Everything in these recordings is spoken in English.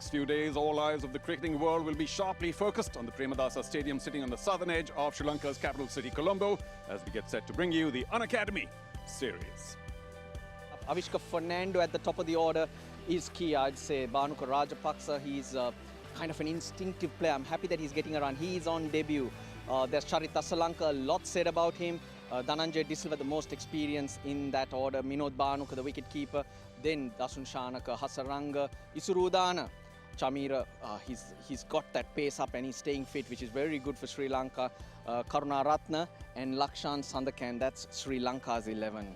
next few days, all eyes of the cricketing world will be sharply focused on the Premadasa Stadium sitting on the southern edge of Sri Lanka's capital city, Colombo, as we get set to bring you the Unacademy series. Avishka Fernando at the top of the order is key, I'd say. Bhanuka Rajapaksa, he's kind of an instinctive player. I'm happy that he's getting around. He's on debut. There's Charita Salanka, a lot said about him. Dhananjay De Silva, the most experienced in that order. Minod Bhanuka, the wicket-keeper. Then Dasun Shanaka, Hasaranga, Isurudana. Chamira, he's got that pace up and he's staying fit, which is very good for Sri Lanka. Karuna Ratna and Lakshan Sandakan, that's Sri Lanka's 11.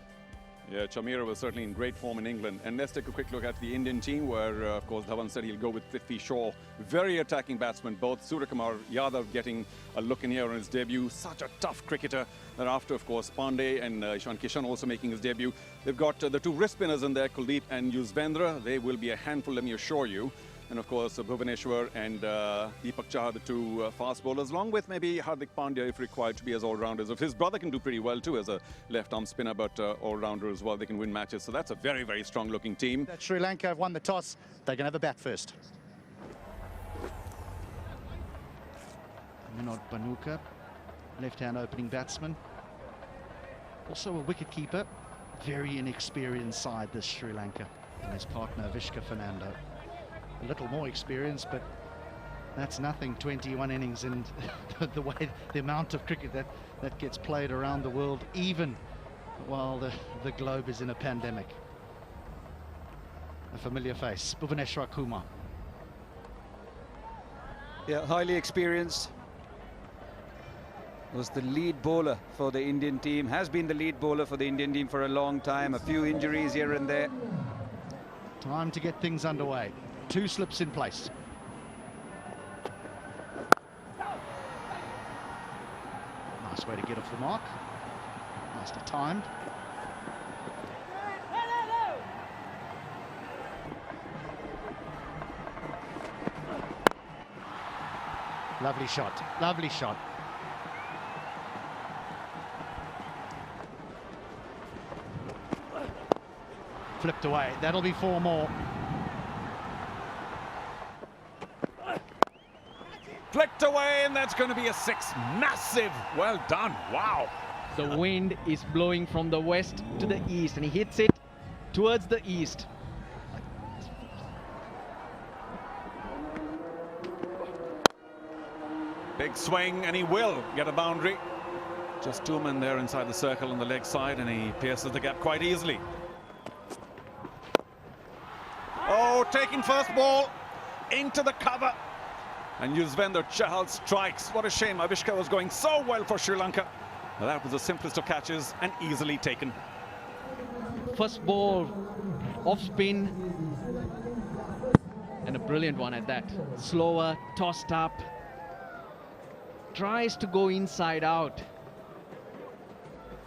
Yeah, Chamira was certainly in great form in England. And let's take a quick look at the Indian team where, of course, Dhawan said he'll go with Prithvi Shaw. Very attacking batsman, both Suryakumar Yadav getting a look in here on his debut. Such a tough cricketer. Thereafter, of course, Pandey and Ishan Kishan also making his debut. They've got the two wrist spinners in there, Kuldeep and Yuzvendra. They will be a handful, let me assure you. And of course, Bhuvaneshwar and Deepak Chahar, the two fast bowlers, along with maybe Hardik Pandya, if required, to be as all-rounders. If his brother can do pretty well too as a left-arm spinner, but all-rounder as well, they can win matches. So that's a very, very strong-looking team. Sri Lanka have won the toss. They can have a bat first. Minod Bhanuka, left-hand opening batsman. Also a wicket-keeper. Very inexperienced side, this Sri Lanka. And his partner, Avishka Fernando. A little more experience, but that's nothing. 21 innings, and the amount of cricket that gets played around the world, even while the globe is in a pandemic. A familiar face, Bhuvaneshwar Kumar. Yeah, highly experienced. Was the lead bowler for the Indian team, has been the lead bowler for the Indian team for a long time. A few injuries here and there. Time to get things underway. Two slips in place. Nice way to get off the mark. Nicely timed. Lovely shot, lovely shot. Flipped away, that'll be 4 more. Flicked away, and that's going to be a 6. Massive. Well done. Wow. The wind is blowing from the west to the east, and he hits it towards the east. Big swing, and he will get a boundary. Just 2 men there inside the circle on the leg side, and he pierces the gap quite easily. Oh, taking first ball into the cover. And Yuzvendra Chahal strikes. What a shame. Avishka was going so well for Sri Lanka. Well, that was the simplest of catches and easily taken. First ball off spin. And a brilliant one at that. Slower, tossed up. Tries to go inside out.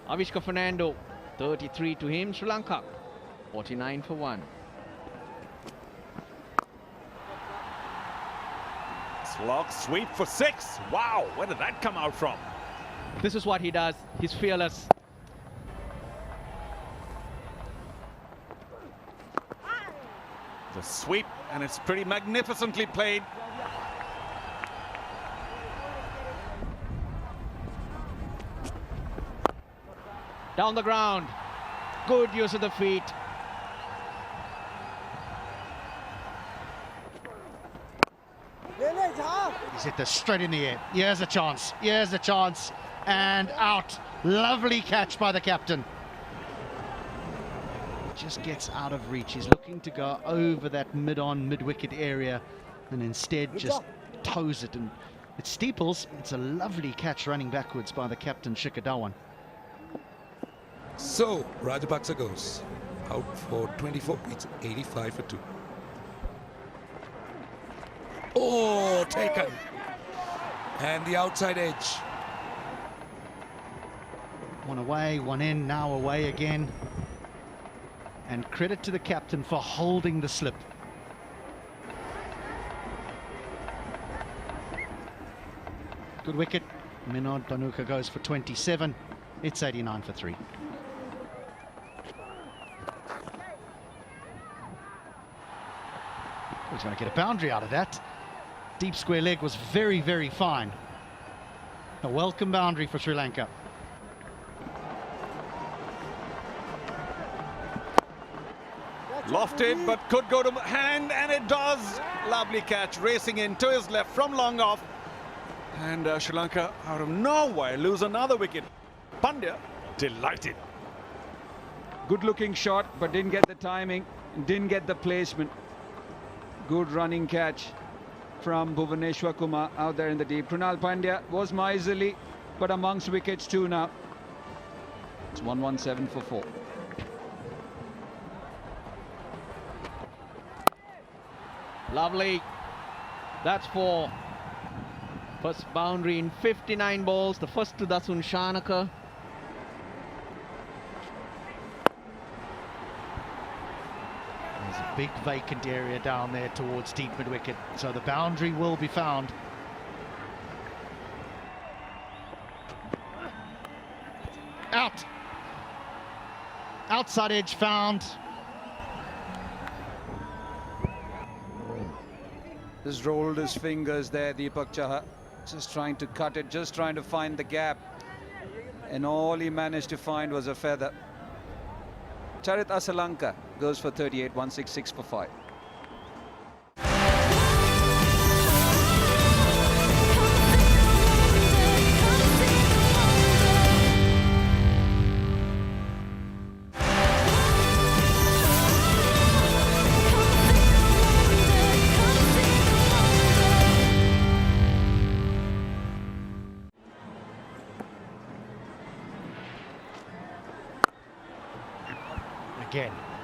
Avishka Fernando, 33 to him. Sri Lanka, 49 for 1. Slog sweep for 6. Wow, where did that come out from? This is what he does. He's fearless. The sweep, and it's pretty magnificently played. Down the ground. Good use of the feet. He's hit this straight in the air. Here's a chance. Here's a chance. And out. Lovely catch by the captain. Just gets out of reach. He's looking to go over that mid-wicket area, and instead just toes it. And it steeples. It's a lovely catch running backwards by the captain, Shikhar Dhawan. So Rajapaksa goes out for 24. It's 85 for 2. Oh, taken. And the outside edge. One away, one in, now away again. And credit to the captain for holding the slip. Good wicket. Minod Bhanuka goes for 27. It's 89 for 3. going to get a boundary out of that. Deep square leg was very, very fine. A welcome boundary for Sri Lanka. Lofted, but could go to hand, and it does. Lovely catch, racing in to his left from long off. And Sri Lanka, out of nowhere, lose another wicket. Pandya, delighted. Good looking shot, but didn't get the timing, didn't get the placement. Good running catch from Bhuvaneshwar Kumar out there in the deep. Krunal Pandya was miserly, but amongst wickets too now. It's 117 for 4. Lovely. That's 4. First boundary in 59 balls. The first to Dasun Shanaka. There's a big vacant area down there towards deep mid-wicket, so the boundary will be found. Out. Outside edge found. Just rolled his fingers there, Deepak Chahar. Just trying to cut it, just trying to find the gap. And all he managed to find was a feather. Charit Asalanka goes for 38, 166 for 5.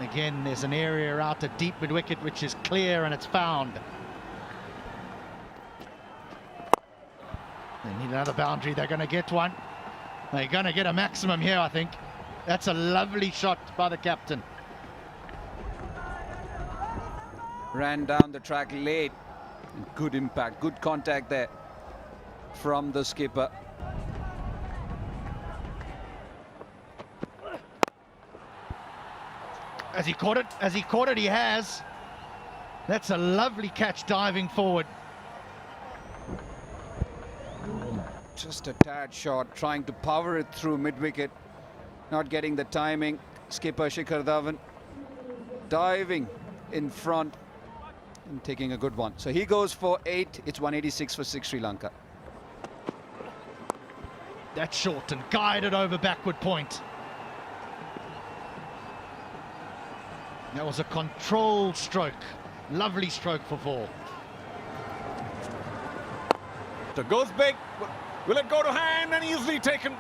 Again, there's an area out to deep mid-wicket which is clear and it's found. They need another boundary. They're going to get one. They're going to get a maximum here, I think. That's a lovely shot by the captain. Ran down the track late. Good impact, good contact there from the skipper. Has he caught it? Has he caught it? He has. That's a lovely catch diving forward. Just a tad short, trying to power it through mid-wicket. Not getting the timing. Skipper Shikhar Dhawan diving in front and taking a good one. So he goes for 8. It's 186 for 6 Sri Lanka. That's short and guided over backward point. That was a controlled stroke. Lovely stroke for 4. So goes big. Will it go to hand and easily taken?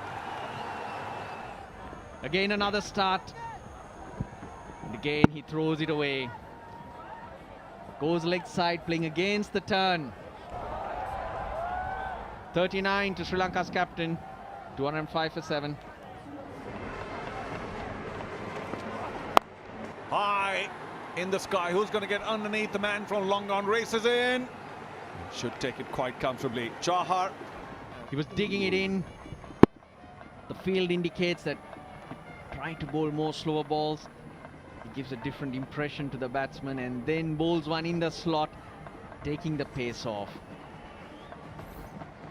Again another start. And again he throws it away. Goes leg side, playing against the turn. 39 to Sri Lanka's captain. 205 for 7. High in the sky. Who's going to get underneath? The man from long on races in. Should take it quite comfortably. Chahar. He was digging it in. The field indicates that trying to bowl more slower balls. He gives a different impression to the batsman and then bowls one in the slot, taking the pace off.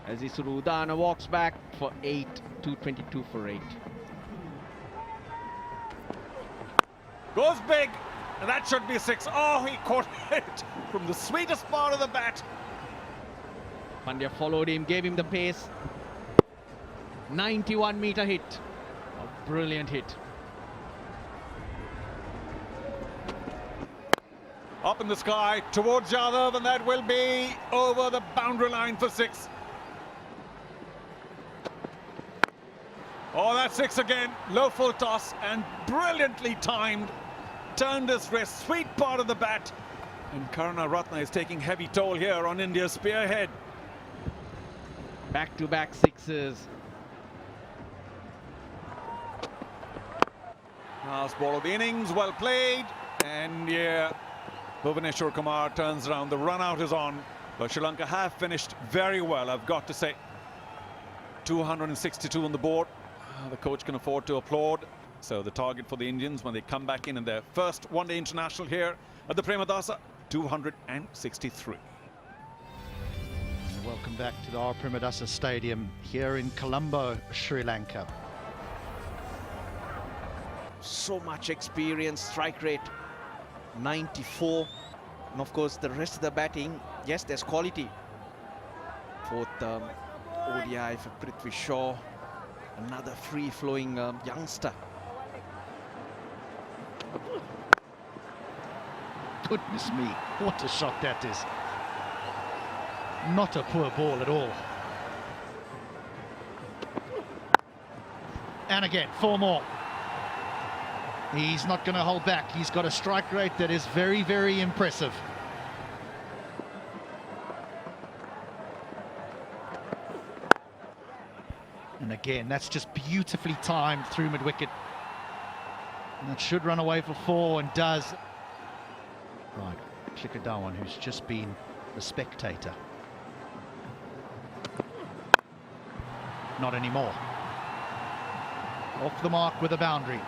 As Isuru Udana walks back for 8, 222 for 8. Goes big, and that should be 6. Oh, he caught it from the sweetest part of the bat. Pandya followed him, gave him the pace. 91-meter hit. A brilliant hit. Up in the sky towards Yadav, and that will be over the boundary line for 6. Oh, that's 6 again. Low full toss and brilliantly timed. Turned his wrist, sweet part of the bat. And Karuna Ratna is taking heavy toll here on India's spearhead. Back-to-back 6s. Last ball of the innings, well played. And yeah, Bhuvaneshwar Kumar turns around. The run out is on. But Sri Lanka have finished very well, I've got to say. 262 on the board. The coach can afford to applaud. So the target for the Indians when they come back in their first one-day international here at the Premadasa 263. Welcome back to the R. Premadasa Stadium here in Colombo, Sri Lanka. So much experience, strike rate 94, and of course the rest of the batting, yes, there's quality. Fourth ODI for Prithvi Shaw, another free-flowing youngster. Goodness me, what a shot that is. Not a poor ball at all. And again, 4 more. He's not going to hold back. He's got a strike rate that is very, very impressive. And again, that's just beautifully timed through mid-wicket. And that should run away for 4 and does. Right, Shikhar Dhawan, who's just been the spectator. Not anymore. Off the mark with a boundary.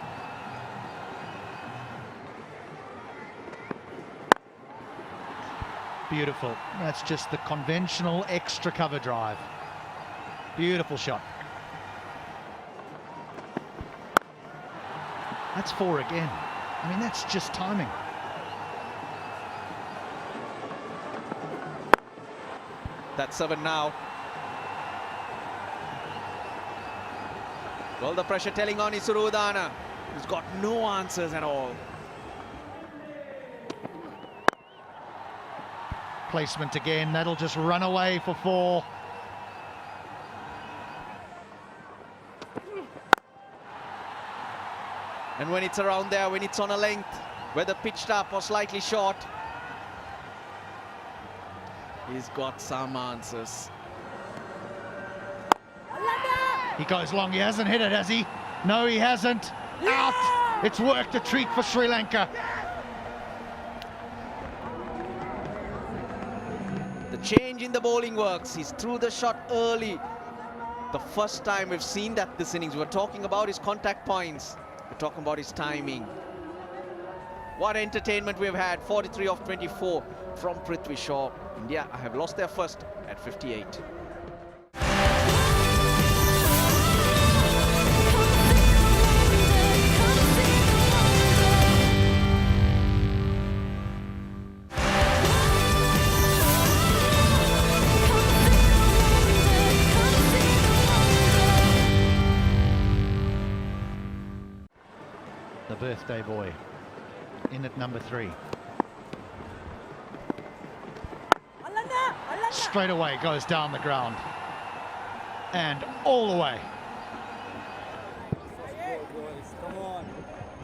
Beautiful. That's just the conventional extra cover drive. Beautiful shot. That's 4 again. I mean, that's just timing. That's 7 now. Well, the pressure telling on Isuruddana, who's got no answers at all. Placement again, that'll just run away for 4. And when it's around there, when it's on a length, whether pitched up or slightly short, he's got some answers. He goes long, he hasn't hit it, has he? No, he hasn't. Out! It's worked a treat for Sri Lanka. The change in the bowling works. He's threw the shot early. The first time we've seen that this innings. We're talking about his contact points. We're talking about his timing. What entertainment we've had. 43 off 24 from Prithvi Shaw. India have lost their first at 58. The birthday boy in at number 3. Straight away goes down the ground and all the way.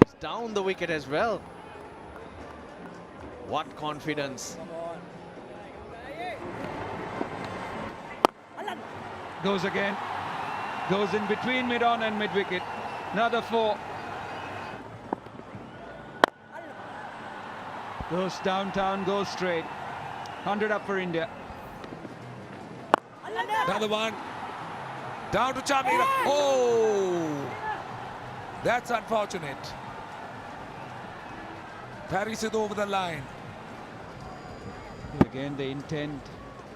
He's down the wicket as well. What confidence. Goes again. Goes in between mid-on and mid-wicket. Another 4. Goes downtown, goes straight. 100 up for India. Another one. Down to Chamira. Oh! That's unfortunate. Parries it over the line. Again, they intend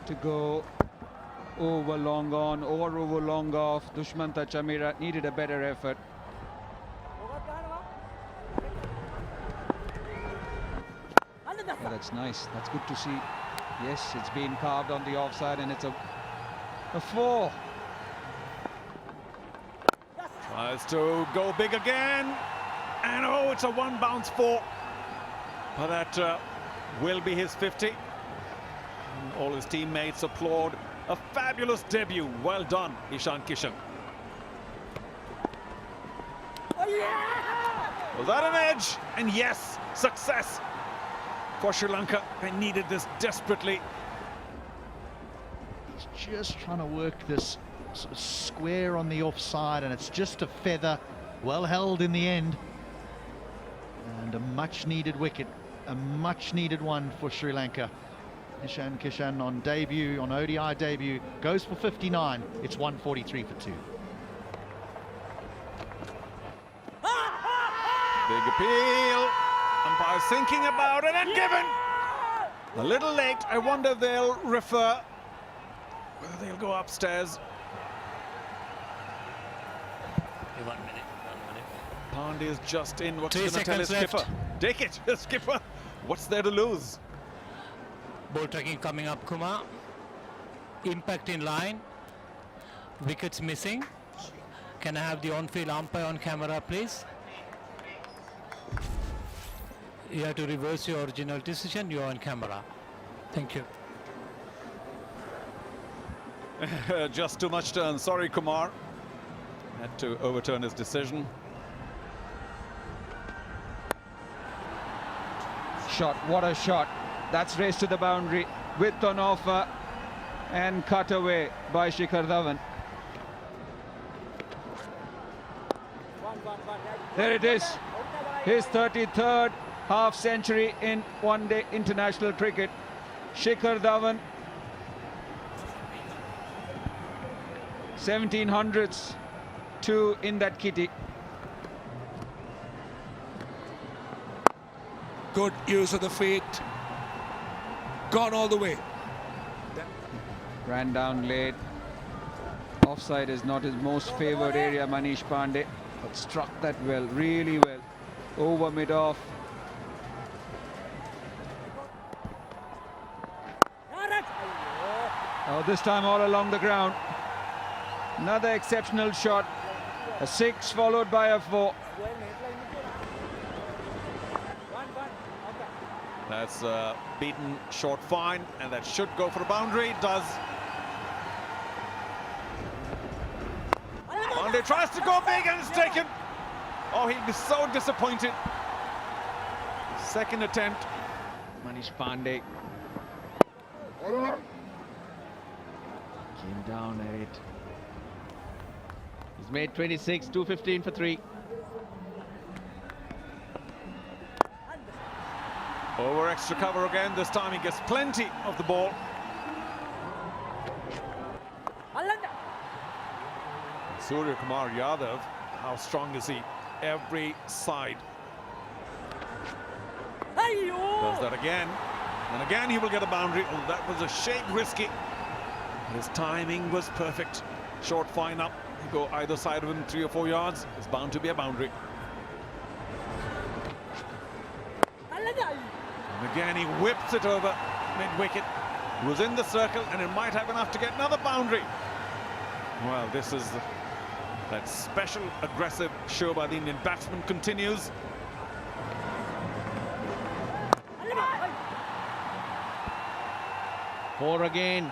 to go over long on or over long off. Dushmanta Chamira needed a better effort. Yeah, that's nice. That's good to see. Yes, it's been carved on the offside and it's a 4. Tries to go big again. And oh, it's a 1 bounce 4. But that will be his 50. All his teammates applaud. A fabulous debut. Well done, Ishan Kishan. Was that an edge? And yes, success for Sri Lanka. They needed this desperately. He's just trying to work this sort of square on the offside, and it's just a feather, well held in the end. And a much needed wicket, a much needed one for Sri Lanka. Ishan Kishan on debut, on ODI debut, goes for 59. It's 143 for 2. Big appeal. Umpire thinking about it and given. A little late. I wonder if they'll refer. Whether they'll go upstairs. 1 minute. Pandey is just in. What's 3 going to tell his seconds skipper? left. Take it, skipper. What's there to lose? Ball tracking coming up, Kumar. Impact in line. Wickets missing. Can I have the on-field umpire on camera, please? You have to reverse your original decision. You're on camera. Thank you. Just too much turn. Sorry, Kumar. Had to overturn his decision. Shot, what a shot. That's raced to the boundary. Width on offer and cut away by Shikhar Dhawan. There it is. His 33rd half century in one-day international cricket. Shikhar Dhawan. 1700s, 2 in that kitty. Good use of the feet. Gone all the way. Ran down late. Offside is not his most favoured area, Manish Pandey, but struck that well, really well. Over mid-off. Oh, this time all along the ground. Another exceptional shot. A 6 followed by a 4. That's beaten short fine, and that should go for a boundary. It does. Pandey tries to go big and it's taken. Oh, he'd be so disappointed. Second attempt. Manish Pandey came down at it. He's made 26, 215 for 3. Over extra cover again. This time he gets plenty of the ball. Surya Kumar Yadav, how strong is he? Every side. Does that again. And again he will get a boundary. Oh, that was a shade risky. His timing was perfect. Short fine up. You go either side of him 3 or 4 yards. It's bound to be a boundary. And again he whips it over mid-wicket. He was in the circle and it might have enough to get another boundary. Well, this is that special aggressive show by the Indian batsman continues. Four again.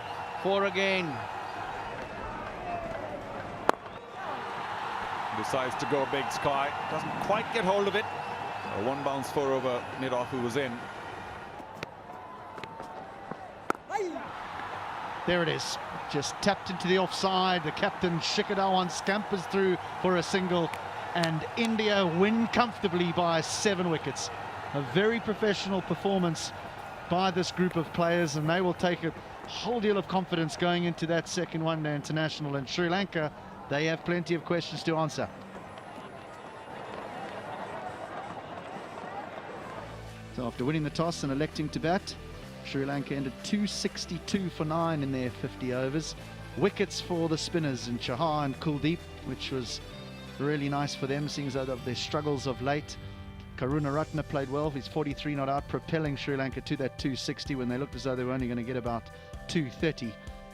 Decides to go big, Sky. Doesn't quite get hold of it. A 1 bounce 4 over mid-off who was in. There it is. Just tapped into the offside. The captain, Shikhar Dhawan, scampers through for a single. And India win comfortably by 7 wickets. A very professional performance by this group of players, and they will take a whole deal of confidence going into that second one-day international. And Sri Lanka, they have plenty of questions to answer. So after winning the toss and electing to bat, Sri Lanka ended 262 for 9 in their 50 overs. Wickets for the spinners in Chahar and Kuldeep, which was really nice for them, seeing as though their struggles of late. Karunaratne played well. He's 43 not out, propelling Sri Lanka to that 260 when they looked as though they were only going to get about 230.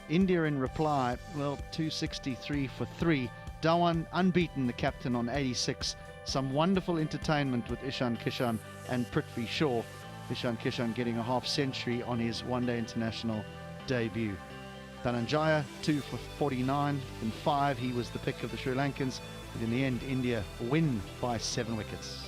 India in reply, well, 263 for 3. Dhawan unbeaten, the captain, on 86. Some wonderful entertainment with Ishan Kishan and Prithvi Shaw. Ishan Kishan getting a half century on his one-day international debut. Dhananjaya 2 for 49 in 5. He was the pick of the Sri Lankans, but in the end India win by 7 wickets.